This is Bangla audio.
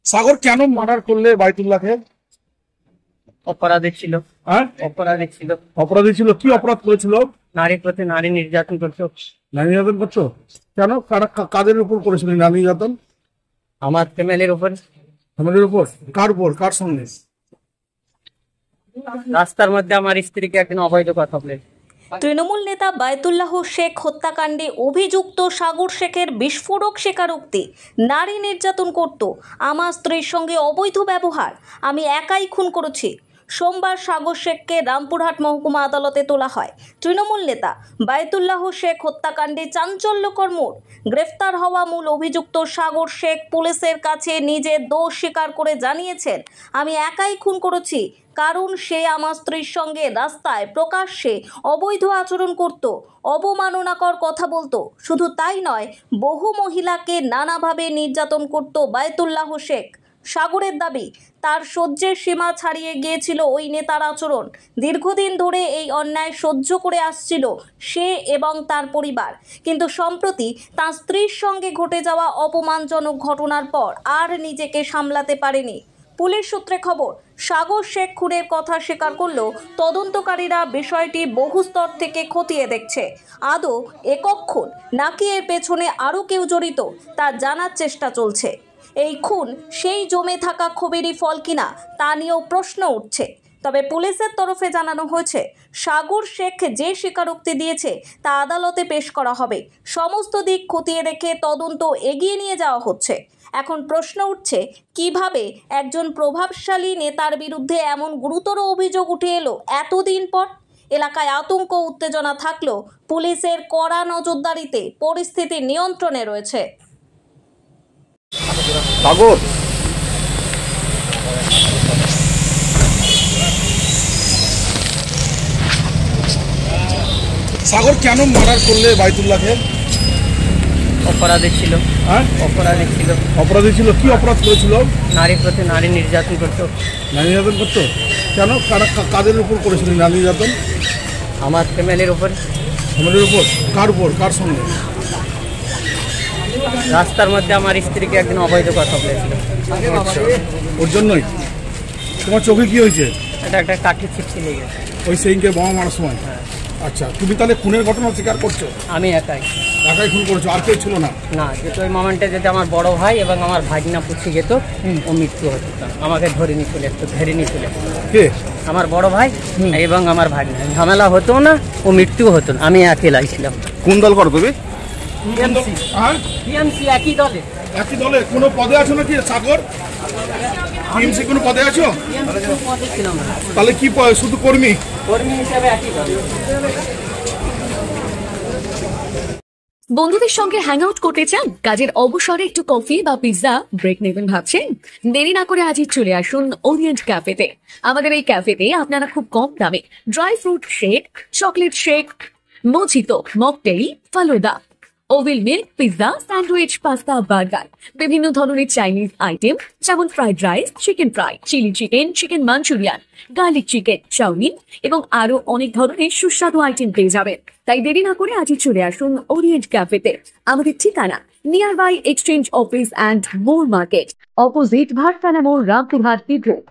সাগর কেন মার্ডার করলে বাইতুল্লাহকে? অপরাধী ছিল। হ্যাঁ, অপরাধী ছিল। অপরাধী ছিল। কি অপরাধ করেছিল? নারীর প্রতি নারী নির্যাতন করছো। নারী নির্যাতন করছো কেন? কাদের উপর করেছিল নারী নির্যাতন? আমার ফ্যামিলির উপর। ফ্যামিলির উপর? কার উপর? কার সঙ্গে? রাস্তার মধ্যে আমার স্ত্রীকে একদিন অবৈধ কথা বলে। তৃণমূল নেতা বায়তুল্লাহ শেখ হত্যাকাণ্ডে অভিযুক্ত সাগর শেখের বিস্ফোরক স্বীকারোক্তি, নারী নির্যাতন করত, আমার স্ত্রীর সঙ্গে অবৈধ ব্যবহার, আমি একাই খুন করেছি। সোমবার সাগর শেখকে রামপুরহাট মহকুমা আদালতে তোলা হয়। তৃণমূল নেতা বায়তুল্লাহ শেখ হত্যাকাণ্ডে চাঞ্চল্যকর মোড়। গ্রেফতার হওয়া মূল অভিযুক্ত সাগর শেখ পুলিশের কাছে নিজের দোষ স্বীকার করে জানিয়েছেন, আমি একাই খুন করেছি, কারণ সে আমার স্ত্রীর সঙ্গে রাস্তায় প্রকাশ্যে অবৈধ আচরণ করত, অবমাননাকর কথা বলতো। শুধু তাই নয়, বহু মহিলাকে নানাভাবে নির্যাতন করত বায়তুল্লাহ শেখ। সাগরের দাবি, তার সহ্যের সীমা ছাড়িয়ে গিয়েছিল ওই নেতার আচরণ। দীর্ঘদিন ধরে এই অন্যায় সহ্য করে আসছিল সে এবং তার পরিবার, কিন্তু সম্প্রতি তার স্ত্রীর সঙ্গে ঘটে যাওয়া অপমানজনক ঘটনার পর আর নিজেকে সামলাতে পারেনি। পুলিশ সূত্রে খবর, সাগর শেখ খুনের কথা স্বীকার করলেও তদন্তকারীরা বিষয়টি বহু স্তর থেকে খতিয়ে দেখছে। আদৌ একক খুন নাকি এর পেছনে আরও কেউ জড়িত তা জানার চেষ্টা চলছে। এই খুন সেই জমে থাকা ক্ষোভেরই ফল কিনা তা নিয়েও প্রশ্ন উঠছে। তবে পুলিশের তরফে জানানো হয়েছে, সাগর শেখ যে স্বীকারোক্তি দিয়েছে তা আদালতে পেশ করা হবে। সমস্ত দিক খতিয়ে দেখে তদন্ত এগিয়ে নিয়ে যাওয়া হচ্ছে। এখন প্রশ্ন উঠছে, কিভাবে একজন প্রভাবশালী নেতার বিরুদ্ধে এমন গুরুতর অভিযোগ উঠে এলো এতদিন পর? এলাকায় আতঙ্ক উত্তেজনা থাকলেও পুলিশের কড়া নজরদারিতে পরিস্থিতি নিয়ন্ত্রণে রয়েছে। সাগর সাগর কেন মার্ডার করলে বাইতুল্লাহকে? অপরাধী ছিল। হ্যাঁ, অপরাধী ছিল। অপরাধী ছিল। কি অপরাধ করেছিল? নারীর প্রতি নারী নির্যাতন করতো। নারী নির্যাতন করতো কেন? কাদের উপর করেছিল নারী নির্যাতন? আমার ফ্যামিলির উপর। ফ্যামিলির উপর? কার উপর? কার সঙ্গে? রাস্তার মধ্যে আমার স্ত্রীকে একদিন অবৈধ কথা বলেছিল। আচ্ছা, ওর জন্যই? তোমার চোখে কি হয়েছে? এটা একটা কাঠি ছিটকে লেগেছে। ওই সেইকে বোমা মারার সময়? আচ্ছা, তুমি তাহলে খুনের ঘটনা স্বীকার করছো? আমি একাই খুন করেছো, আর কেউ ছিল না? না, যেহেতু ওই মোমেন্টে যদি আমার বড় ভাই এবং আমার ভাগনা পুষে যেত, ও মৃত্যু হতো। আমাকে ধরে নিয়ে চলে আসতো, ধরে নিয়ে চলে আসতো। কে? আমার বড় ভাই এবং আমার ভাগনা। ঝামেলা হতো না, ও মৃত্যু হতো না, আমি একেলাই ছিলাম। কোন দল করো তুমি? টিএমসি একই দলে। একই দলে? কোনো পদে আছো নাকি সাগর? টিএমসি কোনো পদে আছো? পদে ছিলাম না। তাহলে কি শুধু কর্মী? কর্মী হিসাবে একই দলে। বন্ধুদের সঙ্গে হ্যাং আউট করতে চান? কাজের অবসরে একটু কফি বা পিৎজা ব্রেক নেবেন ভাবছেন? দেরি না করে আজই চলে আসুন ওরিয়েন্ট ক্যাফেতে। আমাদের এই ক্যাফেতে আপনারা খুব কম দামে dry fruit shake, chocolate shake, mojito, mocktail, falooda, ওভিল milk, pizza, sandwich, pasta, burger, বিভিন্ন ধরনের চাইনিজ আইটেম যেমন fried rice, chicken fry, chilli chicken, chicken Manchurian, garlic chicken, chow mein এবং আরো অনেক ধরনের সুস্বাদু আইটেম পেয়ে যাবেন। তাই দেরি না করে আজই চলে আসুন ওরিয়েন্ট ক্যাফেতে। আমাদের ঠিকানা near by exchange office and more market, opposite Bhatpara মোড়, রামপুরহাট, বিদ্রোহ।